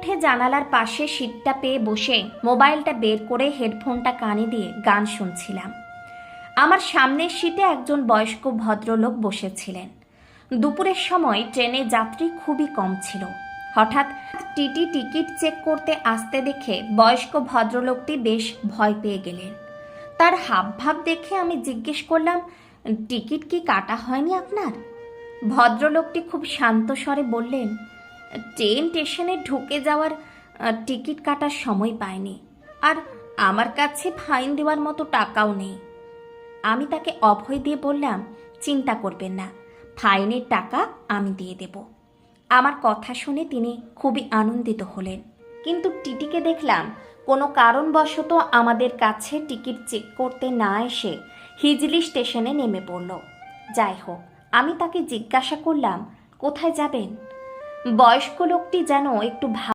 উঠে জানালার পাশে সিটটা পেয়ে বসে মোবাইলটা বের করে হেডফোনটা কানে দিয়ে গান শুনছিলাম। আমার সামনের সিটে একজন বয়স্ক ভদ্রলোক বসেছিলেন। দুপুরের সময় ট্রেনে যাত্রী খুবই কম ছিল। হঠাৎ টিটি টিকিট চেক করতে আসতে দেখে বয়স্ক ভদ্রলোকটি বেশ ভয় পেয়ে গেলেন। তার হাবভাব দেখে আমি জিজ্ঞেস করলাম, টিকিট কি কাটা হয়নি আপনার? ভদ্রলোকটি খুব শান্ত স্বরে বললেন, ট্রেন স্টেশনে ঢুকে যাওয়ার টিকিট কাটার সময় পায়নি, আর আমার কাছে ফাইন দেওয়ার মতো টাকাও নেই। আমি তাকে অভয় দিয়ে বললাম, চিন্তা করবেন না, ফাইনের টাকা আমি দিয়ে দেব। আমার কথা শুনে তিনি খুবই আনন্দিত হলেন। কিন্তু টিটিকে দেখলাম কোনো কারণবশত আমাদের কাছে টিকিট চেক করতে না এসে হিজলি স্টেশনে নেমে পড়ল। যাই হোক, আমি তাকে জিজ্ঞাসা করলাম, কোথায় যাবেন? বয়স্ক লোকটি যেন একটু